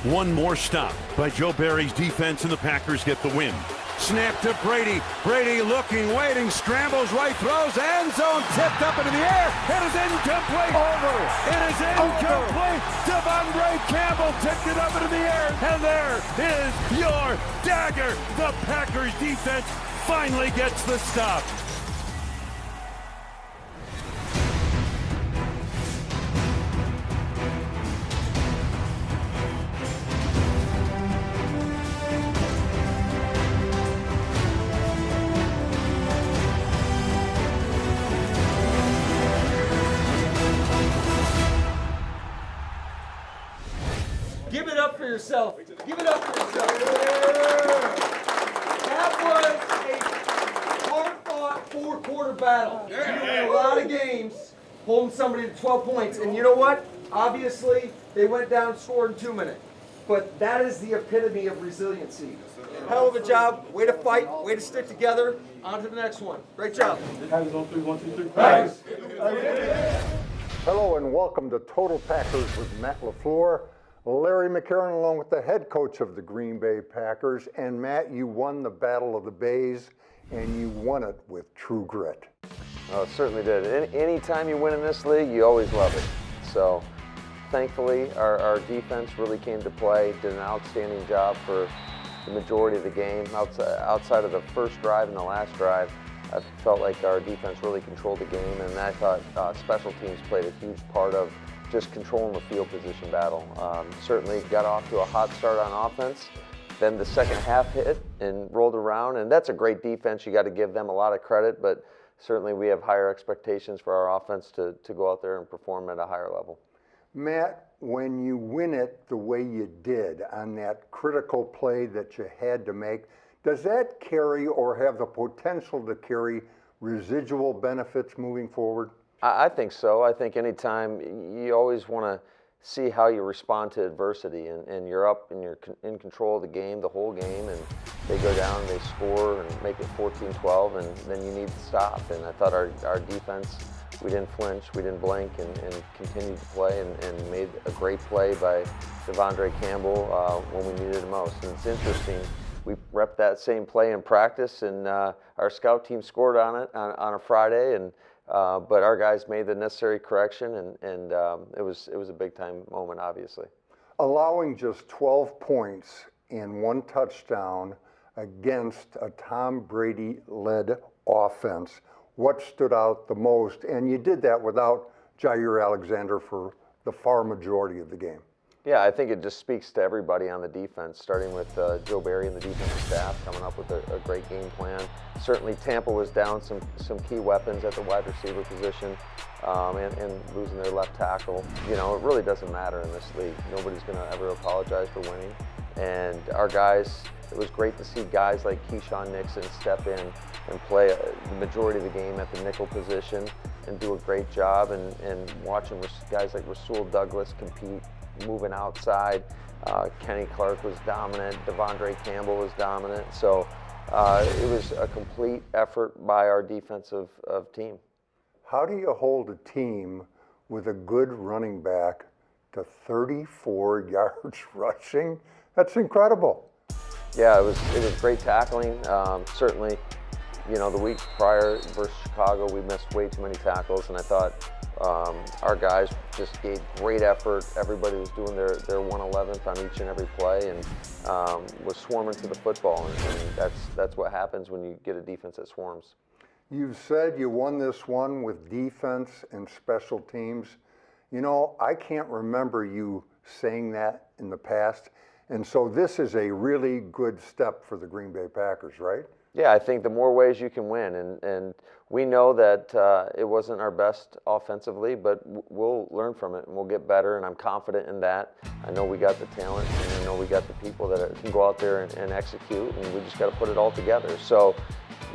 One more stop by Joe Barry's defense, and the Packers get the win. Snap to Brady. Brady looking, waiting, scrambles, right, throws, end zone, tipped up into the air. It is incomplete. Over. It is incomplete. Devondre Campbell tipped it up into the air, and there is your dagger. The Packers defense finally gets the stop. Give it up for yourself. Give it up for yourself. That was a hard-fought four-quarter battle. You win a lot of games holding somebody to 12 points. And you know what? Obviously, they went down, scored in 2 minutes. But that is the epitome of resiliency. Hell of a job. Way to fight. Way to stick together. On to the next one. Great job. Packers on 3, 1, 2, 3. Thanks. Hello and welcome to Total Packers with Matt LaFleur. Larry McCarren along with the head coach of the Green Bay Packers. And Matt, you won the Battle of the Bays, and you won it with true grit. Oh, it certainly did. Anytime you win in this league, you always love it. So thankfully, our defense really came to play, did an outstanding job for the majority of the game. Outside of the first drive and the last drive, I felt like our defense really controlled the game, and I thought special teams played a huge part of just controlling the field position battle. Certainly got off to a hot start on offense. Then the second half hit and rolled around, and that's a great defense. You got to give them a lot of credit, but certainly we have higher expectations for our offense to go out there and perform at a higher level. Matt, when you win it the way you did on that critical play that you had to make, does that carry or have the potential to carry residual benefits moving forward? I think so. I think anytime you always want to see how you respond to adversity, and you're up and you're in control of the game, the whole game, and they go down and they score and make it 14-12, and then you need to stop. And I thought our defense, we didn't flinch, we didn't blink, and continued to play and made a great play by Devondre Campbell when we needed it most. And it's interesting, we repped that same play in practice, and our scout team scored on it on a Friday, but our guys made the necessary correction, and it was a big time moment, obviously. Allowing just 12 points and 1 touchdown against a Tom Brady-led offense, what stood out the most? And you did that without Jair Alexander for the far majority of the game. Yeah, I think it just speaks to everybody on the defense, starting with Joe Barry and the defensive staff coming up with a great game plan. Certainly Tampa was down some key weapons at the wide receiver position and losing their left tackle. You know, it really doesn't matter in this league. Nobody's going to ever apologize for winning. And our guys, it was great to see guys like Keyshawn Nixon step in and play the majority of the game at the nickel position and do a great job, and watching guys like Rasul Douglas compete, moving outside. Kenny Clark was dominant. Devondre Campbell was dominant. So it was a complete effort by our defensive team. How do you hold a team with a good running back to 34 yards rushing? That's incredible. Yeah, it was great tackling. Certainly, you know, the week prior versus Chicago, we missed way too many tackles, and I thought our guys just gave great effort. Everybody was doing their 1/11th on each and every play, and was swarming to the football, and that's what happens when you get a defense that swarms. You've said you won this one with defense and special teams. You know, I can't remember you saying that in the past, and so this is a really good step for the Green Bay Packers, right? Yeah, I think the more ways you can win, and we know that it wasn't our best offensively, but we'll learn from it and we'll get better, and I'm confident in that. I know we got the talent, and I know we got the people that can go out there and execute, and we just got to put it all together. So,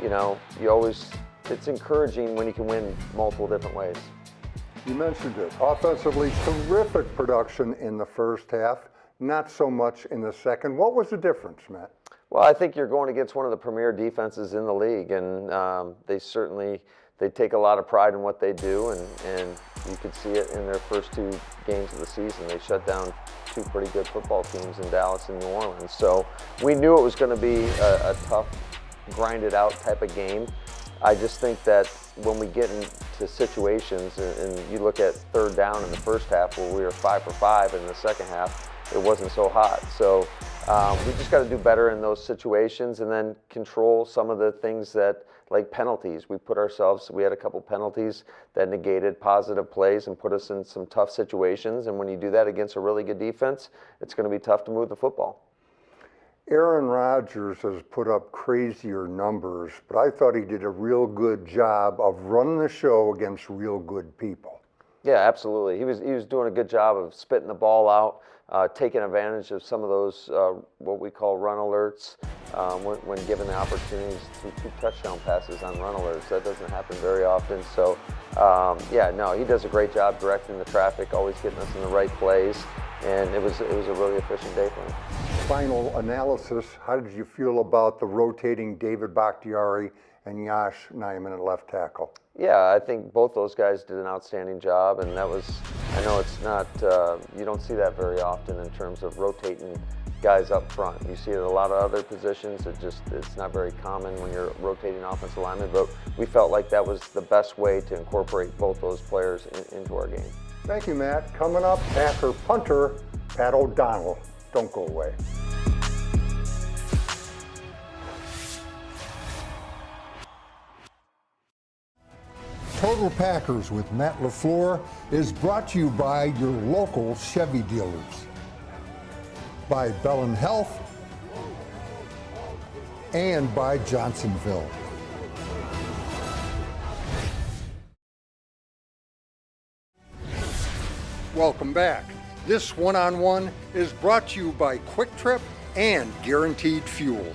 you know, it's encouraging when you can win multiple different ways. You mentioned it. Offensively, terrific production in the first half, not so much in the second. What was the difference, Matt? Well, I think you're going against one of the premier defenses in the league, and they take a lot of pride in what they do, and you could see it in their first 2 games of the season. They shut down two pretty good football teams in Dallas and New Orleans. So we knew it was going to be a tough, grinded out type of game. I just think that when we get into situations, and you look at third down in the first half where we were 5 for 5, and in the second half it wasn't so hot. So we just got to do better in those situations, and then control some of the things that, like penalties. We had a couple penalties that negated positive plays and put us in some tough situations, and when you do that against a really good defense, it's going to be tough to move the football. Aaron Rodgers has put up crazier numbers, but I thought he did a real good job of running the show against real good people. Yeah, absolutely. He was doing a good job of spitting the ball out, taking advantage of some of those what we call run alerts when given the opportunities to 2 touchdown passes on run alerts. That doesn't happen very often. So yeah, no, he does a great job directing the traffic, always getting us in the right plays, and it was a really efficient day for him. Final analysis, how did you feel about the rotating David Bakhtiari and Yash Neiman at left tackle? Yeah, I think both those guys did an outstanding job, and that was, I know it's not, you don't see that very often in terms of rotating guys up front. You see it at a lot of other positions. It's not very common when you're rotating offensive linemen, but we felt like that was the best way to incorporate both those players into our game. Thank you, Matt. Coming up, Packer punter Pat O'Donnell. Don't go away. Total Packers with Matt LaFleur is brought to you by your local Chevy dealers, by Bell & Health, and by Johnsonville. Welcome back. This one-on-one is brought to you by Quick Trip and Guaranteed Fuel.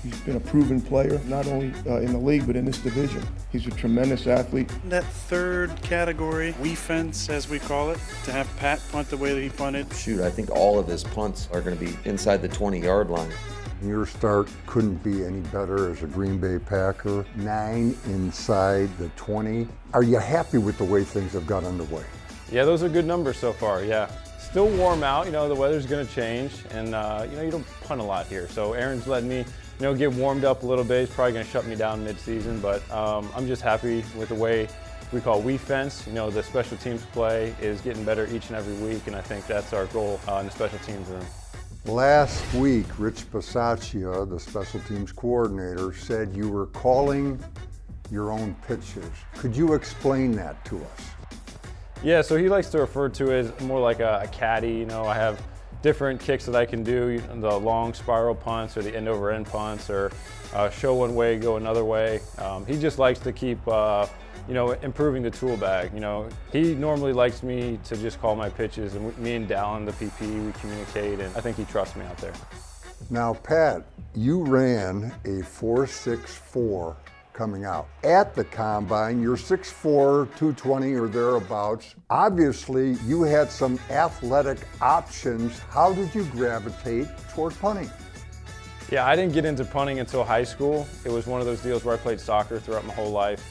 He's been a proven player, not only in the league, but in this division. He's a tremendous athlete. That third category, we fence as we call it, to have Pat punt the way that he punted. Shoot, I think all of his punts are going to be inside the 20-yard line. Your start couldn't be any better as a Green Bay Packer. 9 inside the 20. Are you happy with the way things have got underway? Yeah, those are good numbers so far, yeah. Still warm out, the weather's gonna change, and you don't punt a lot here. So Aaron's letting me, get warmed up a little bit. He's probably gonna shut me down mid-season, but I'm just happy with the way we fence. The special teams play is getting better each and every week, and I think that's our goal in the special teams room. Last week, Rich Bisaccia, the special teams coordinator, said you were calling your own pitches. Could you explain that to us? Yeah, so he likes to refer to it as more like a caddy. I have different kicks that I can do, the long spiral punts or the end over end punts, or show one way, go another way. He just likes to keep, improving the tool bag. He normally likes me to just call my pitches, and me and Dallin, the PP, we communicate, and I think he trusts me out there. Now, Pat, you ran a 4.64 coming out. At the combine, you're 6'4", 220 or thereabouts. Obviously, you had some athletic options. How did you gravitate toward punting? Yeah, I didn't get into punting until high school. It was one of those deals where I played soccer throughout my whole life.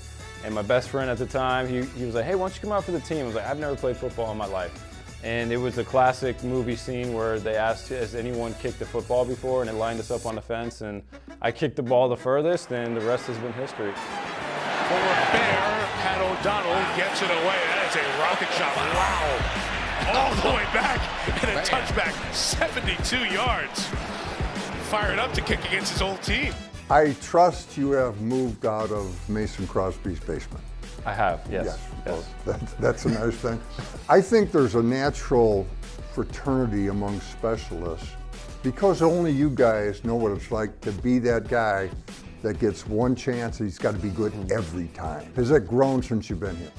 And my best friend at the time, he was like, hey, why don't you come out for the team? I was like, I've never played football in my life. And it was a classic movie scene where they asked, has anyone kicked a football before? And they lined us up on the fence, and I kicked the ball the furthest, and the rest has been history. Forward Bear, Pat O'Donnell gets it away. That is a rocket shot. Wow. All the way back, and a touchback, 72 yards. Fired up to kick against his old team. I trust you have moved out of Mason Crosby's basement. I have, yes. Well, that's a nice thing. I think there's a natural fraternity among specialists because only you guys know what it's like to be that guy that gets one chance and he's got to be good every time. Has that grown since you've been here?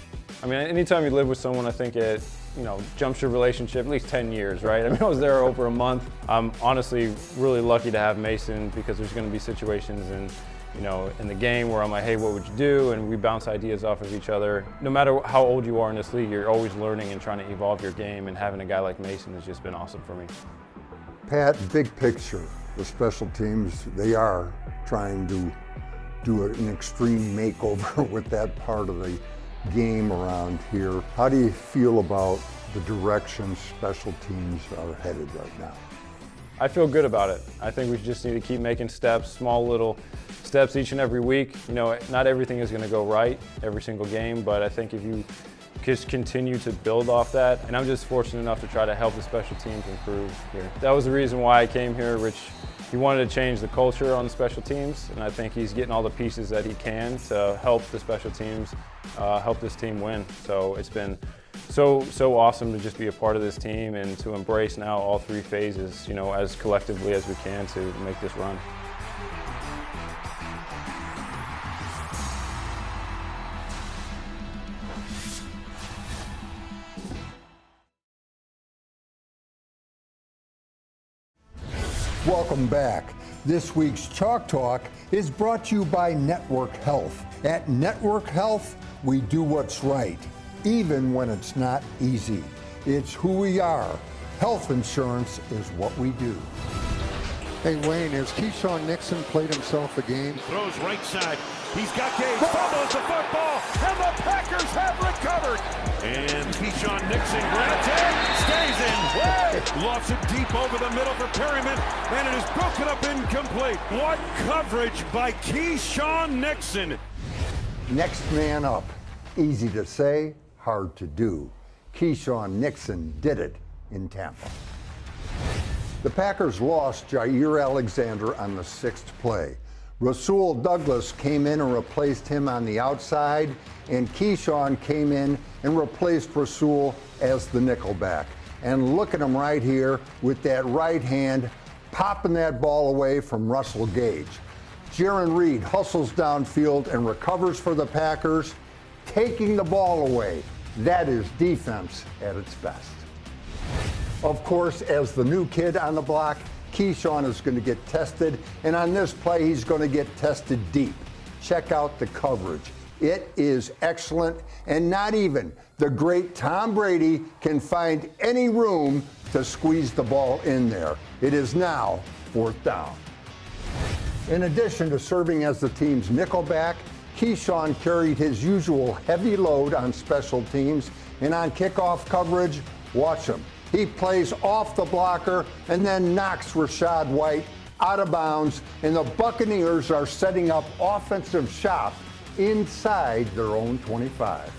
I mean, anytime you live with someone, I think it, jumps your relationship at least 10 years, right? I was there over a month. I'm honestly really lucky to have Mason because there's going to be situations in the game where I'm like, hey, what would you do? And we bounce ideas off of each other. No matter how old you are in this league, you're always learning and trying to evolve your game, and having a guy like Mason has just been awesome for me. Pat, big picture, the special teams, they are trying to do an extreme makeover with that part of the game around here. How do you feel about the direction special teams are headed right now? I feel good about it. I think we just need to keep making steps, small little steps each and every week. You know, not everything is going to go right every single game, but I think if you just continue to build off that, and I'm just fortunate enough to try to help the special teams improve here. That was the reason why I came here. Rich, he wanted to change the culture on the special teams, and I think he's getting all the pieces that he can to help the special teams, help this team win. So it's been so awesome to just be a part of this team and to embrace now all three phases, you know, as collectively as we can to make this run. Welcome back. This week's Chalk Talk is brought to you by Network Health. At Network Health, we do what's right, even when it's not easy. It's who we are. Health insurance is what we do. Hey, Wayne, has Keyshawn Nixon played himself a game? Throws right side. He's got Gage. Fumbles the football, and the Packers have recovered. And Keyshawn Nixon grabs it, stays in. Lofts it deep over the middle for Perryman, and it is broken up incomplete. What coverage by Keyshawn Nixon. Next man up. Easy to say, hard to do. Keyshawn Nixon did it in Tampa. The Packers lost Jair Alexander on the 6th play. Rasul Douglas came in and replaced him on the outside, and Keyshawn came in and replaced Rasul as the nickelback. And look at him right here with that right hand popping that ball away from Russell Gage. Jaron Reed hustles downfield and recovers for the Packers, taking the ball away. That is defense at its best. Of course, as the new kid on the block, Keyshawn is going to get tested, and on this play, he's going to get tested deep. Check out the coverage. It is excellent, and not even the great Tom Brady can find any room to squeeze the ball in there. It is now 4th down. In addition to serving as the team's nickelback, Keyshawn carried his usual heavy load on special teams, and on kickoff coverage, watch him. He plays off the blocker and then knocks Rachaad White out of bounds, and the Buccaneers are setting up offensive shop inside their own 25.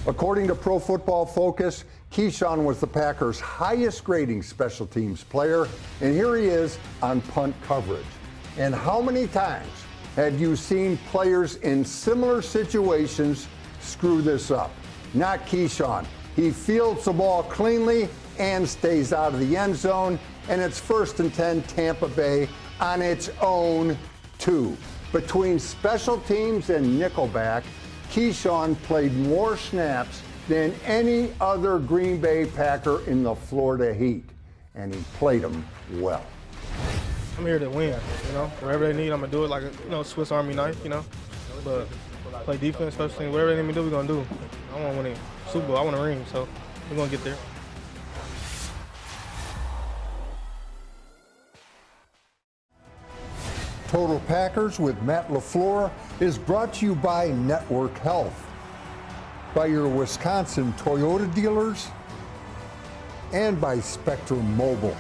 According to Pro Football Focus, Keyshawn was the Packers' highest grading special teams player, and here he is on punt coverage. And how many times have you seen players in similar situations screw this up? Not Keyshawn. He fields the ball cleanly and stays out of the end zone, and it's 1st and 10 Tampa Bay on its own 2. Between special teams and nickelback, Keyshawn played more snaps than any other Green Bay Packer in the Florida Heat, and he played them well. I'm here to win, you know. Whatever they need, I'm gonna do it like a, you know, Swiss Army knife, you know. But play defense, special teams, whatever they need me to do, we're gonna do. I want to win a Super Bowl. I want a ring, so we're gonna get there. Total Packers with Matt LaFleur is brought to you by Network Health, by your Wisconsin Toyota dealers, and by Spectrum Mobile.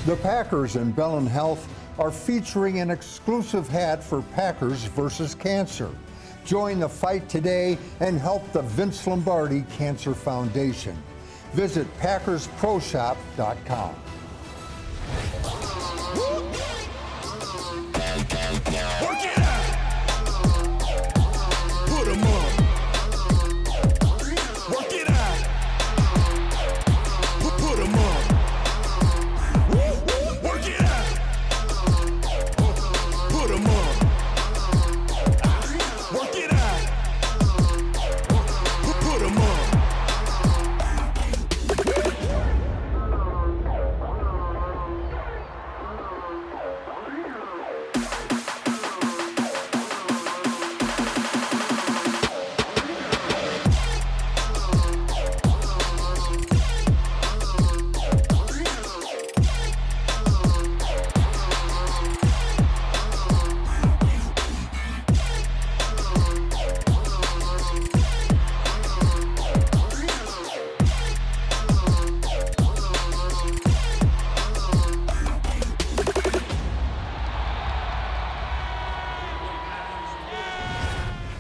The Packers and Bellin Health are featuring an exclusive hat for Packers versus Cancer. Join the fight today and help the Vince Lombardi Cancer Foundation. Visit PackersProShop.com. Work it out. Put 'em up. Work it out. Put 'em up. Work it out. Put 'em up. Work it out. Put 'em up.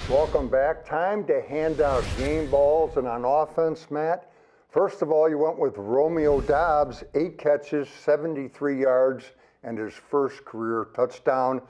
Welcome back. Time to hand out game balls. And on offense, Matt, first of all, you went with Romeo Doubs, 8 catches, 73 yards, and his first career touchdown.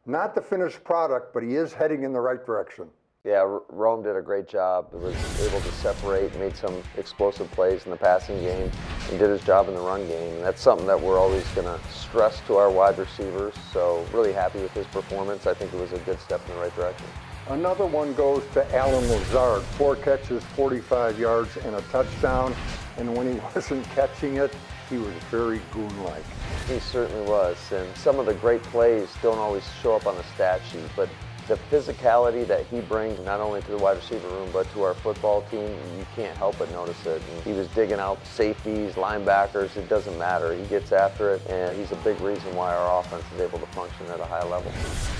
Not the finished product, but he is heading in the right direction. Yeah, Rome did a great job. He was able to separate, made some explosive plays in the passing game, and did his job in the run game. And that's something that we're always going to stress to our wide receivers. So really happy with his performance. I think it was a good step in the right direction. Another one goes to Alan Lazard, 4 catches, 45 yards, and a touchdown. And when he wasn't catching it, he was very goon-like. He certainly was. And some of the great plays don't always show up on the stat sheet, but the physicality that he brings not only to the wide receiver room but to our football team, you can't help but notice it. And he was digging out safeties, linebackers, it doesn't matter. He gets after it, and he's a big reason why our offense is able to function at a high level.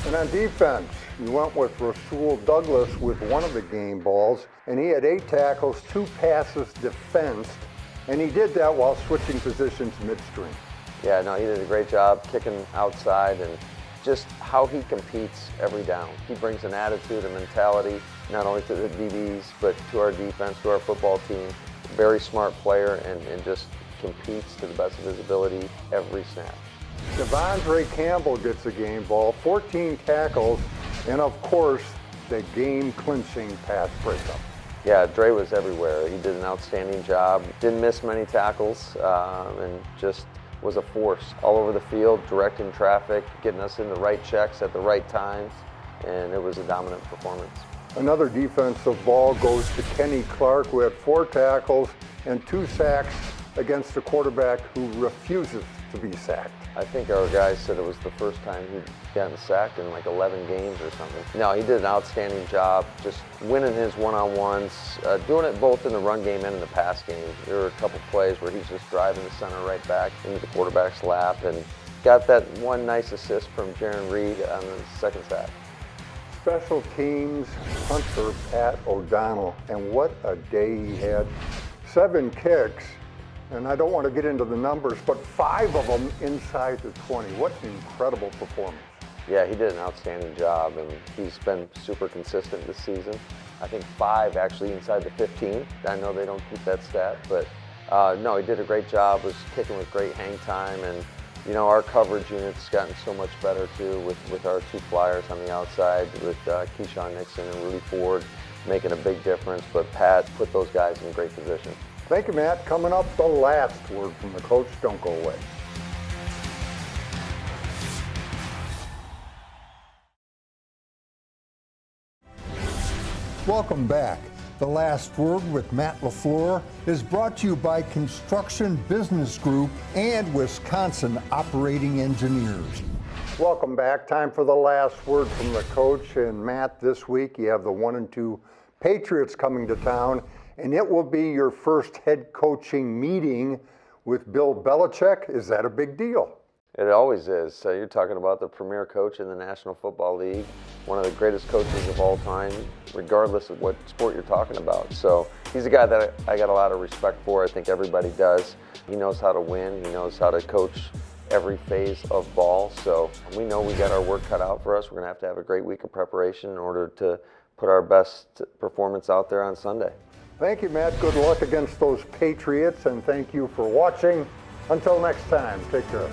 And on defense, you went with Rasul Douglas with one of the game balls, and he had 8 tackles, 2 passes defensed, and he did that while switching positions midstream. Yeah, no, he did a great job kicking outside and just how he competes every down. He brings an attitude, a mentality, not only to the DBs, but to our defense, to our football team. Very smart player and just competes to the best of his ability every snap. Devondre Campbell gets a game ball, 14 tackles, and of course, the game-clinching pass breakup. Yeah, Dre was everywhere. He did an outstanding job. Didn't miss many tackles, and just was a force all over the field, directing traffic, getting us in the right checks at the right times, and it was a dominant performance. Another defensive ball goes to Kenny Clark, who had 4 tackles and 2 sacks against a quarterback who refuses to be sacked. I think our guys said it was the first time he'd gotten sacked in like 11 games or something. No, he did an outstanding job just winning his one-on-ones, doing it both in the run game and in the pass game. There were a couple plays where he's just driving the center right back into the quarterback's lap and got that one nice assist from Jaron Reed on the second sack. Special teams punter Pat O'Donnell, and what a day he had. 7 kicks, and I don't want to get into the numbers, but 5 of them inside the 20. What an incredible performance. Yeah, he did an outstanding job, and he's been super consistent this season. I think 5 actually inside the 15. I know they don't keep that stat, but no, he did a great job, was kicking with great hang time, and you know, our coverage unit's gotten so much better too with our 2 flyers on the outside, with Keyshawn Nixon and Rudy Ford making a big difference, but Pat put those guys in great position. Thank you, Matt. Coming up, the last word from the coach. Don't go away. Welcome back. The Last Word with Matt LaFleur is brought to you by Construction Business Group and Wisconsin Operating Engineers. Welcome back. Time for the last word from the coach. And Matt, this week you have the 1-2 Patriots coming to town, and it will be your first head coaching meeting with Bill Belichick. Is that a big deal? It always is. So you're talking about the premier coach in the National Football League, one of the greatest coaches of all time, regardless of what sport you're talking about. So he's a guy that I got a lot of respect for. I think everybody does. He knows how to win. He knows how to coach every phase of ball. So we know we got our work cut out for us. We're going to have a great week of preparation in order to put our best performance out there on Sunday. Thank you, Matt. Good luck against those Patriots, and thank you for watching. Until next time, take care.